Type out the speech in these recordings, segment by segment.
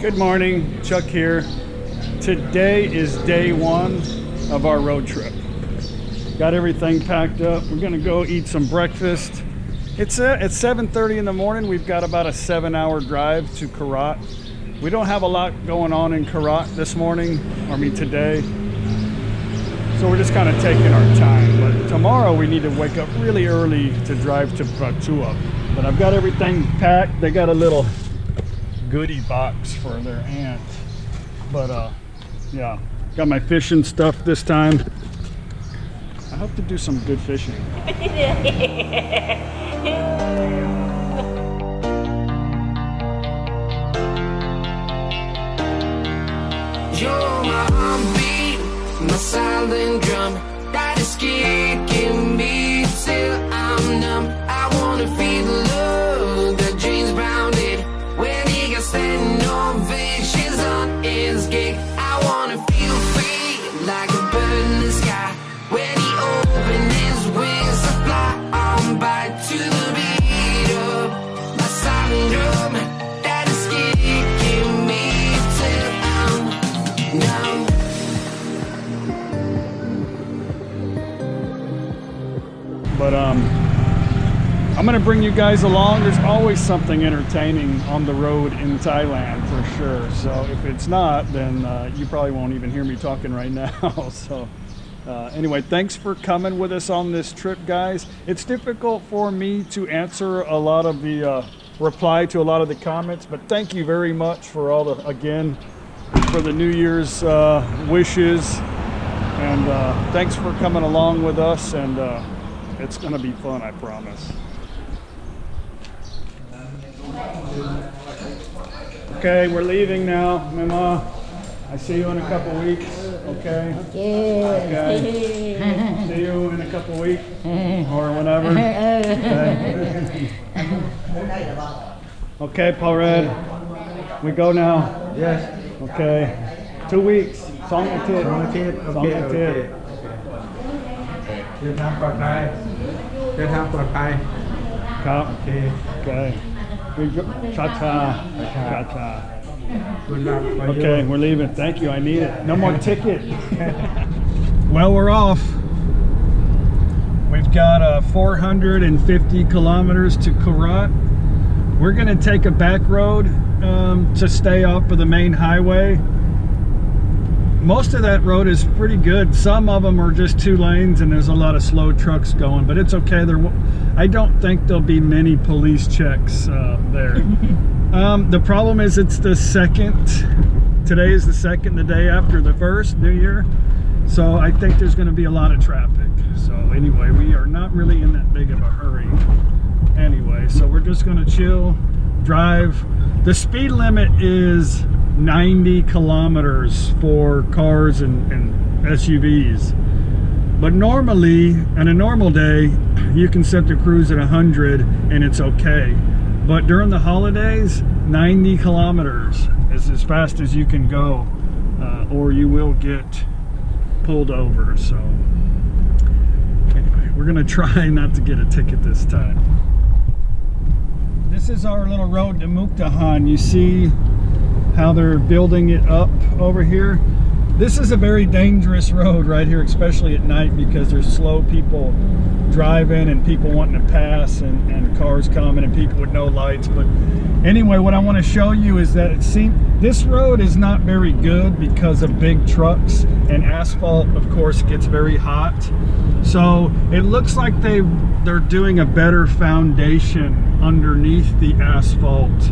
Good morning, Chuck here. Today is day one of our road trip. Got everything packed up. We're gonna go eat some breakfast. It's 7:30 in the morning. We've got about a 7-hour drive to Korat. We don't have a lot going on in Korat this morning, today. So we're just kind of taking our time. But tomorrow we need to wake up really early to drive to Pratua. But I've got everything packed. They got a little goodie box for their aunt. But yeah, got my fishing stuff this time. I hope to do some good fishing. You're my heartbeat, my silent drum that is kicking me till I'm numb. I wanna feel the love that James Brown did when he got standing ovations on his gig. I wanna feel free like a bird in the sky when he opened his wings to fly on by to the beat of my silent drum that is kicking me till I'm numb. But I'm gonna bring you guys along. There's always something entertaining on the road in Thailand for sure. So if it's not, then you probably won't even hear me talking right now. So anyway, thanks for coming with us on this trip, guys. It's difficult for me to answer a lot of the reply to a lot of the comments, but thank you very much for all the, again, for the New Year's wishes, and thanks for coming along with us, and it's gonna be fun, I promise. Okay, we're leaving now, Mama. I see you in a couple weeks. Okay. Okay. See you in a couple weeks or whenever. Okay, okay, Paul Red. We go now. Yes. Okay. 2 weeks. Songอาทิตย์ Okay. Okay. เดินทางปลอดภัย เดินทางปลอดภัย ครับ โอเค Okay. We go cha-cha. Cha-cha. Good luck for you. Okay, we're leaving. Thank you. I need it. No more ticket. Well, we're off. We've got 450 kilometers to Korat. We're going to take a back road to stay off of the main highway. Most of that road is pretty good. Some of them are just 2 lanes and there's a lot of slow trucks going, but it's okay. I don't think there'll be many police checks there. The problem is it's the 2nd. Today is the 2nd, the day after the 1st, New Year. So I think there's going to be a lot of traffic. So anyway, we are not really in that big of a hurry. Anyway, so we're just going to chill, drive. The speed limit is 90 kilometers for cars and SUVs. But normally, on a normal day, you can set the cruise at 100 and it's okay. But during the holidays, 90 kilometers is as fast as you can go, or you will get pulled over. So anyway, we're gonna try not to get a ticket this time. This is our little road to Mukdahan. You see how they're building it up over here. This is a very dangerous road right here, especially at night, because there's slow people driving and people wanting to pass and cars coming and people with no lights. But anyway, what I want to show you is that this road is not very good because of big trucks, and asphalt of course gets very hot. So it looks like they're doing a better foundation underneath the asphalt.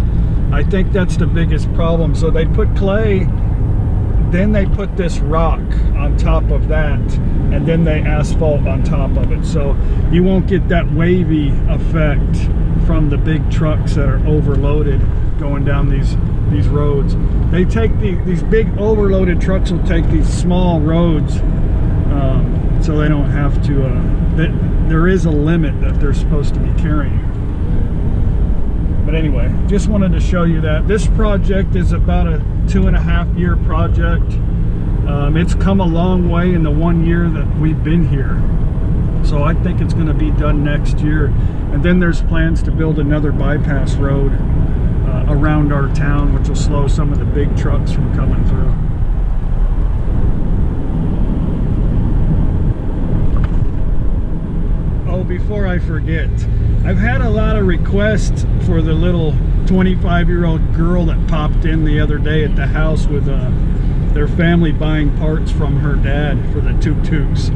I think that's the biggest problem. So they put clay, then they put this rock on top of that, and then they asphalt on top of it. So you won't get that wavy effect from the big trucks that are overloaded going down these roads. They take these big overloaded trucks will take these small roads, so they don't have to, there is a limit that they're supposed to be carrying. But anyway, just wanted to show you that. This project is about a 2.5-year project. It's come a long way in the 1 year that we've been here. So I think it's going to be done next year. And then there's plans to build another bypass road around our town, which will slow some of the big trucks from coming through. Oh, before I forget, I've had a lot of requests for the little 25-year-old girl that popped in the other day at the house with their family buying parts from her dad for the tuk-tuks.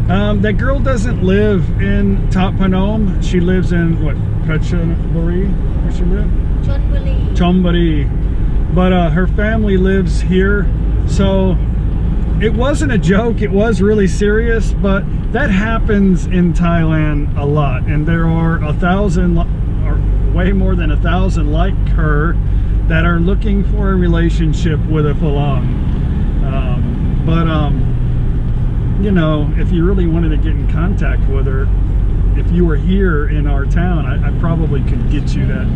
That girl doesn't live in Thap Phnom. She lives in, what, Phetchaburi? Where she live? Chonburi. But her family lives here. So it wasn't a joke. It was really serious. But that happens in Thailand a lot. And there are 1,000, or way more than 1,000 like her that are looking for a relationship with a Phalang. You know, if you really wanted to get in contact with her, if you were here in our town, I probably could get you that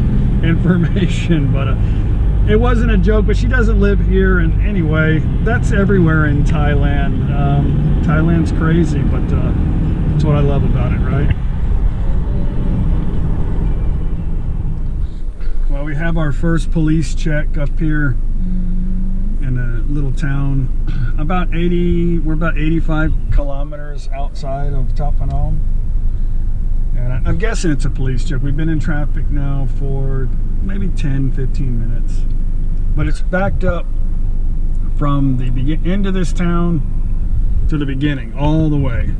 information. But it wasn't a joke. But she doesn't live here. And anyway, that's everywhere in Thailand. Thailand's crazy, but that's what I love about it, right? Well, we have our first police check up here in a little town. We're about 85 kilometers outside of Thap Phnom. And I'm guessing it's a police check. We've been in traffic now for maybe 10, 15 minutes. But it's backed up from the end of this town to the beginning, all the way.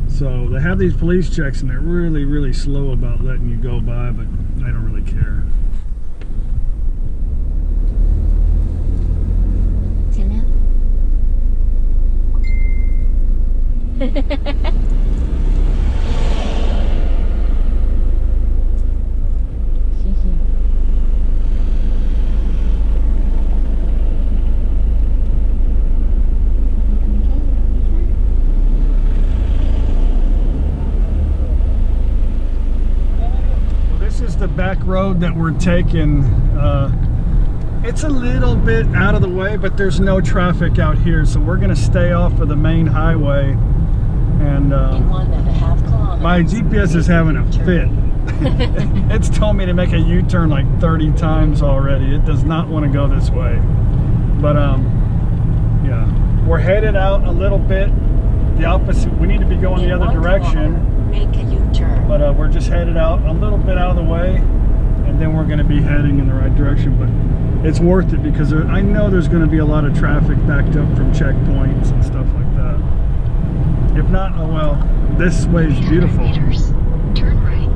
So they have these police checks and they're really, really slow about letting you go by, but I don't really care. The back road that we're taking, it's a little bit out of the way, but there's no traffic out here, so we're gonna stay off of the main highway. And my GPS is having a fit. It's told me to make a U-turn like 30 times already. It does not want to go this way. But yeah, we're headed out a little bit the opposite. We need to be going the other direction. Make a U-turn. But we're just headed out a little bit out of the way, and then we're going to be heading in the right direction. But it's worth it because I know there's going to be a lot of traffic backed up from checkpoints and stuff like that. If not, oh well. This way is beautiful. Turn right.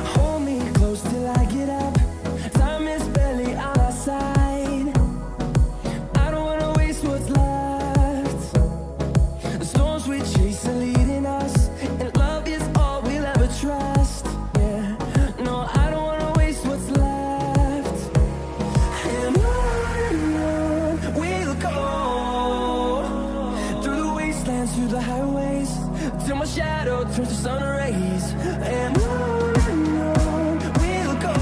Hold me close till I get up. Time is barely on our side. I don't wanna waste what's left. The storms we chase are leading us, and love is all we'll ever trust. Yeah, no, I don't wanna waste what's left. And on we'll go, through the wastelands, through the highways, till my shadow turns to sun rays. And on we'll go,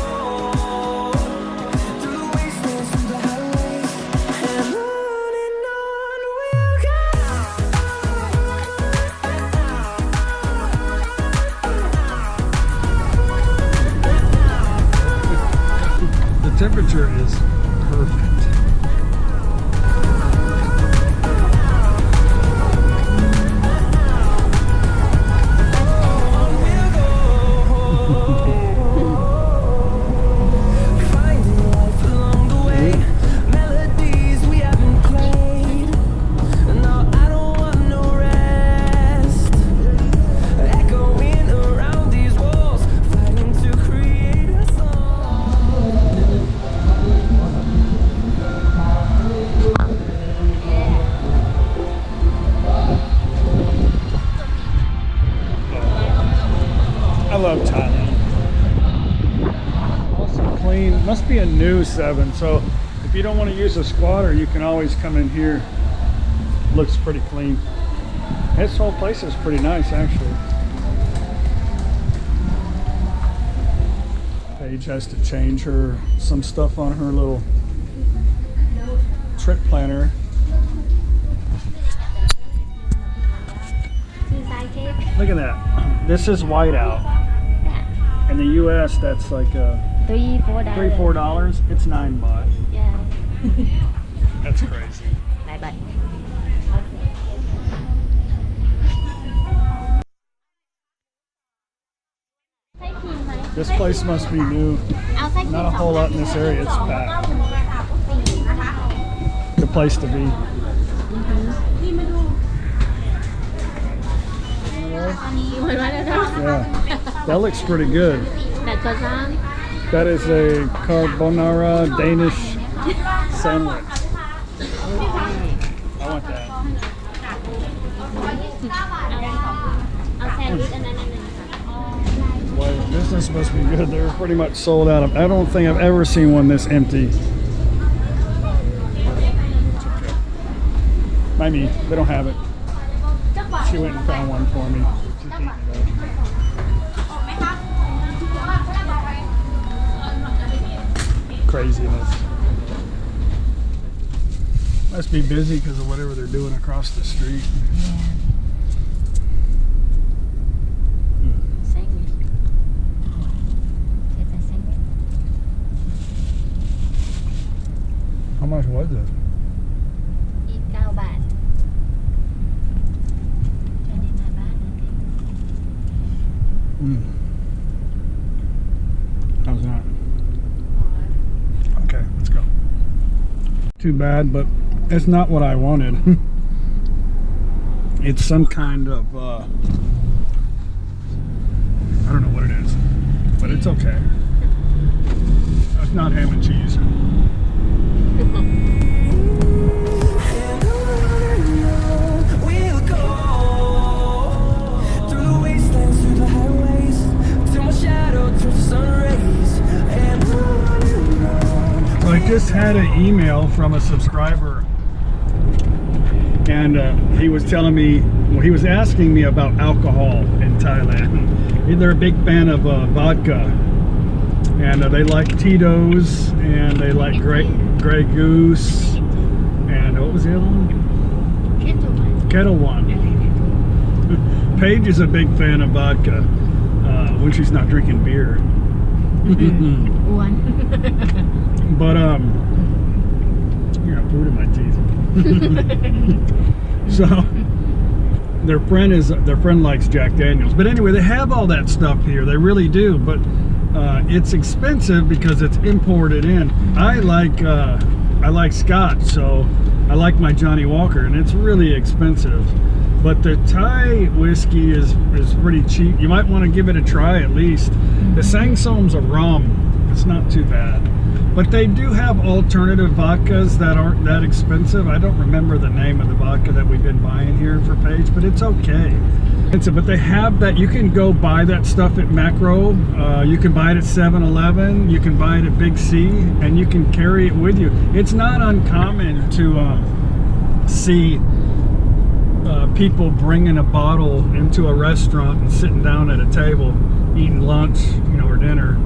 through the wastelands, through the highways, and on we'll go. The temperature is perfect. Finding life along the way, melodies we haven't played. No, I don't want no rest. Echoing around these walls, fighting to create a song. I love Thailand. Also clean. Must be a new 7. So if you don't want to use a squatter, you can always come in here. Looks pretty clean. This whole place is pretty nice, actually. Paige has to change some stuff on her little trip planner. Look at that. This is whiteout. In the U.S., that's like $3-4. It's $9. Yeah. That's crazy. Bye. This place must be new. Not a whole lot in this area. It's packed. The place to be. Yeah, that looks pretty good. That is a carbonara Danish sandwich. I want that. Well, business must be good. They're pretty much sold out of. I don't think I've ever seen one this empty. Maybe they don't have it. She went and found one for me. She's eating it up. Craziness. Must be busy because of whatever they're doing across the street. How much was it? How's that? Okay, let's go. Too bad, but it's not what I wanted. It's some kind of, I don't know what it is, but it's okay. It's not ham and cheese. I just had an email from a subscriber, and he was telling me, well, he was asking me about alcohol in Thailand. They're a big fan of vodka, and they like Tito's, and they like Grey Goose, and what was the other one? Kettle One. Paige is a big fan of vodka when she's not drinking beer. But you got food in my teeth. So their friend likes Jack Daniels. But anyway, they have all that stuff here. They really do. But it's expensive because it's imported in. I like Scotch, so I like my Johnny Walker, and it's really expensive. But the Thai whiskey is pretty cheap. You might want to give it a try at least. The Sangsom's a rum. It's not too bad. But they do have alternative vodkas that aren't that expensive. I don't remember the name of the vodka that we've been buying here for Paige, but it's okay. But they have that. You can go buy that stuff at Macro. You can buy it at 7-Eleven. You can buy it at Big C, and you can carry it with you. It's not uncommon to see people bringing a bottle into a restaurant and sitting down at a table, eating lunch, or dinner,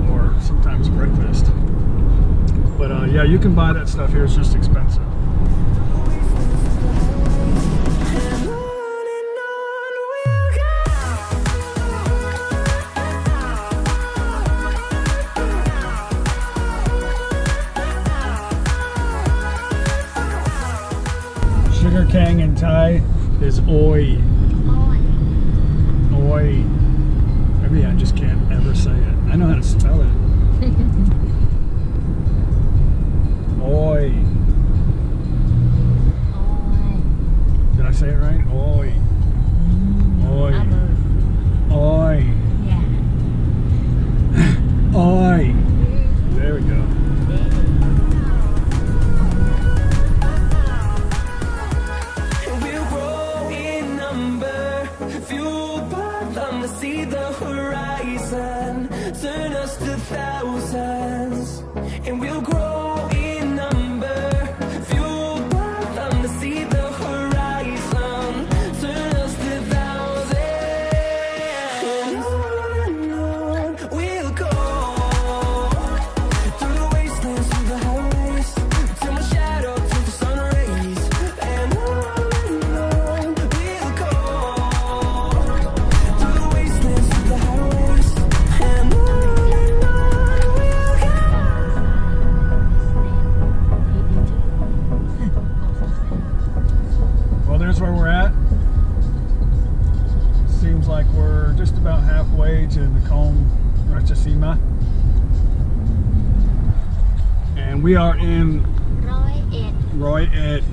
or sometimes breakfast. But yeah, you can buy that stuff here. It's just expensive. Sugar cane in Thai is oi. Oi. Maybe I just can't ever say it. I know how to spell it. Oi. Did I say it right? Oi. Oi. Oi. Yeah. Oi. There we go. We'll grow in number, fueled by them to see the horizon, turn us to thousands, and we'll grow. like we're just about halfway to the Kom Ratchasima. And we are in Roy Ed,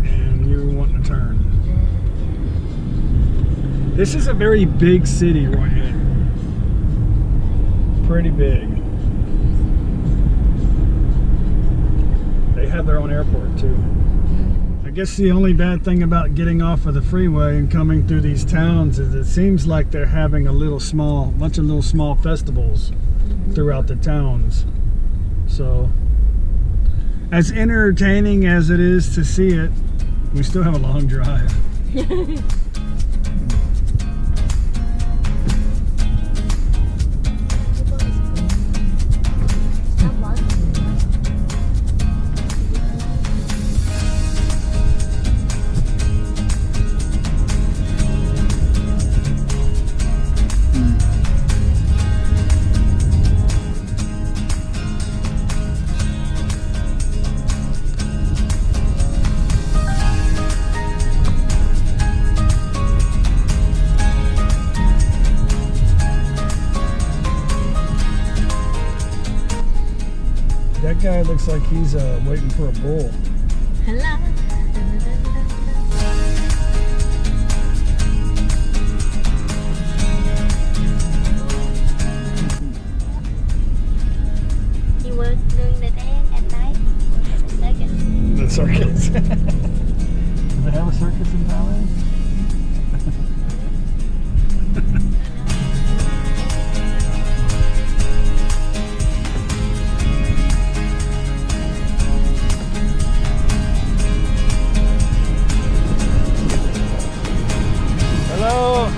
and you want to turn. This is a very big city, Roy Ed. Pretty big. They have their own airport too. I guess the only bad thing about getting off of the freeway and coming through these towns is it seems like they're having a bunch of little small festivals throughout the towns. So, as entertaining as it is to see it, we still have a long drive. That guy looks like he's waiting for a bull. Hello. He was doing the dance at night for the circus. The circus. Do they have a circus in Thailand? Hello.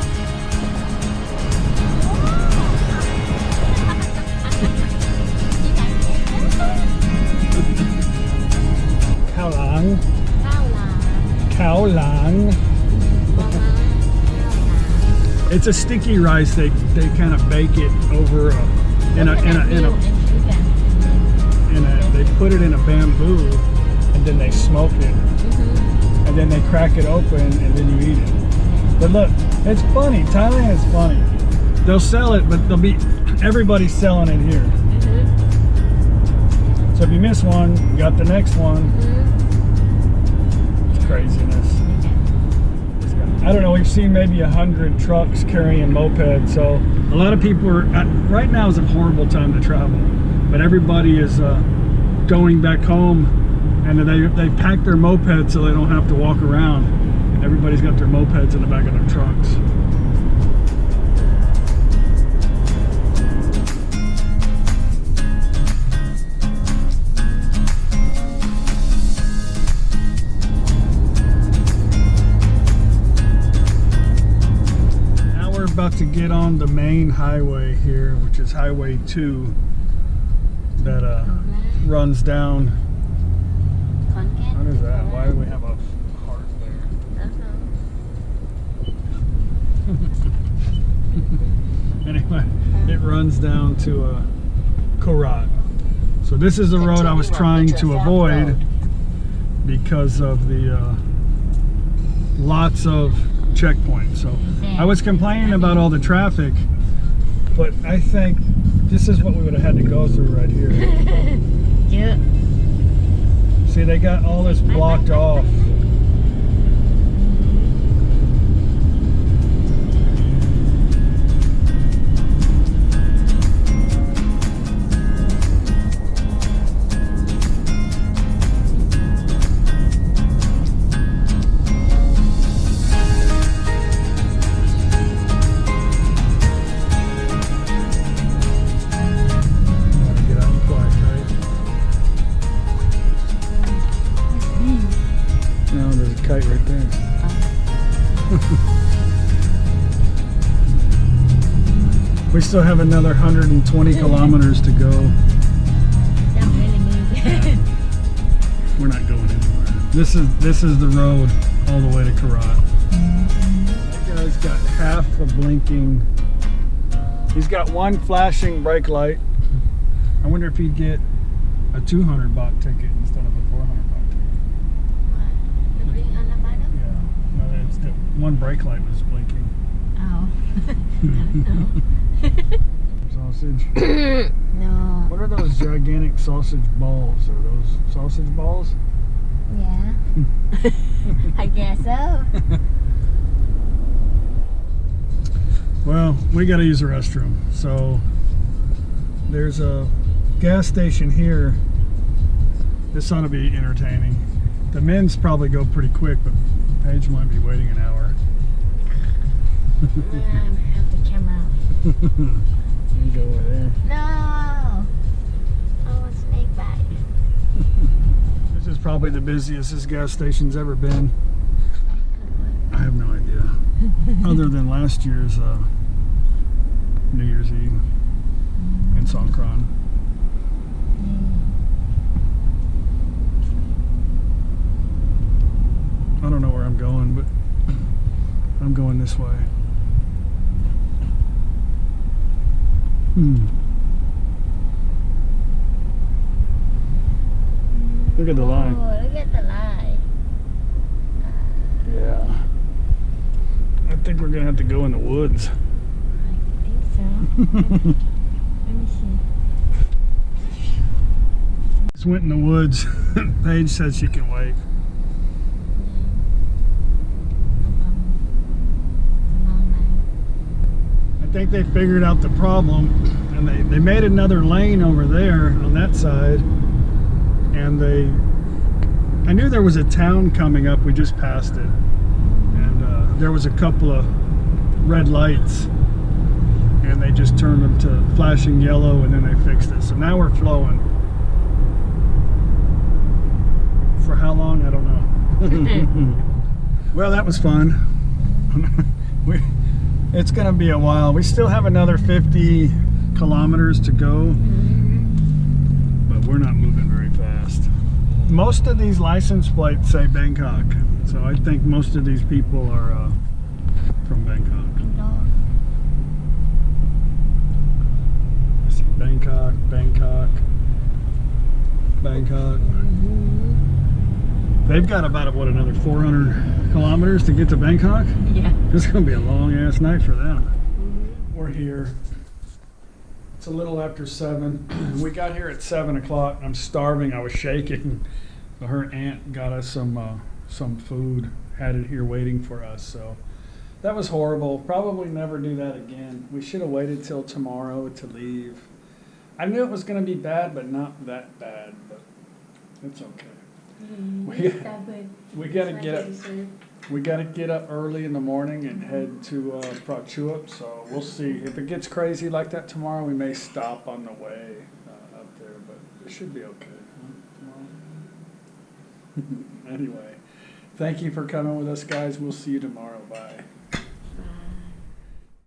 Khao lang. Khao lang. It's a sticky rice. They kind of bake it over they put it in a bamboo and then they smoke it and then they crack it open and then you eat it. But look, it's funny. Thailand is funny. They'll sell it, but everybody's selling it here. So if you miss one, you got the next one. It's craziness. I don't know, we've seen maybe 100 trucks carrying mopeds. So a lot of people are, right now is a horrible time to travel. But everybody is going back home and they pack their mopeds so they don't have to walk around. Everybody's got their mopeds in the back of their trucks. Now we're about to get on the main highway here, which is Highway 2 that runs down. What is that? Why do we have a heart there? Anyway, it runs down to Korat. So this is the road I was trying to avoid because of the lots of checkpoints. So I was complaining about all the traffic, but I think this is what we would have had to go through right here. See, they got all this blocked off. Kite right there. We still have another 120 kilometers to go. We're not going anywhere. This is the road all the way to Korat. That guy's got half a blinking. He's got one flashing brake light. I wonder if he'd get a 200 baht ticket instead of a 400 baht ticket. On the bottom? Yeah. No, it's the one brake light was blinking. Oh. Sausage. No. What are those gigantic sausage balls? Are those sausage balls? Yeah. I guess so. Well, we got to use the restroom. So there's a gas station here. This ought to be entertaining. The men's probably go pretty quick, but Paige might be waiting an hour. I have to come out. You can go over there. No. I want snake bite. This is probably the busiest this gas station's ever been. I have no idea. Other than last year's New Year's Eve and Songkran. I don't know where I'm going, but I'm going this way. Look at the line. Oh, look at the line. Yeah. I think we're gonna have to go in the woods. I think so. Let me see. Just went in the woods. Paige said she can wait. I think they figured out the problem, and they made another lane over there on that side, and I knew there was a town coming up. We just passed it, and there was a couple of red lights, and they just turned them to flashing yellow, and then they fixed it. So now we're flowing. For how long? I don't know. Well, that was fun. It's gonna be a while. We still have another 50 kilometers to go, but we're not moving very fast. Most of these license plates say Bangkok, so I think most of these people are from Bangkok. I see Bangkok, Bangkok, Bangkok. They've got about, what, another 400 kilometers to get to Bangkok? Yeah. This is going to be a long ass night for them. We're here. It's a little after 7. We got here at 7 o'clock. I'm starving. I was shaking. But her aunt got us some food, had it here waiting for us. So that was horrible. Probably never do that again. We should have waited till tomorrow to leave. I knew it was going to be bad, but not that bad. But it's okay. We gotta get up. We gotta get up early in the morning and head to Prachuap. So we'll see. If it gets crazy like that tomorrow, we may stop on the way up there, but it should be okay. Tomorrow. Anyway, thank you for coming with us, guys. We'll see you tomorrow. Bye.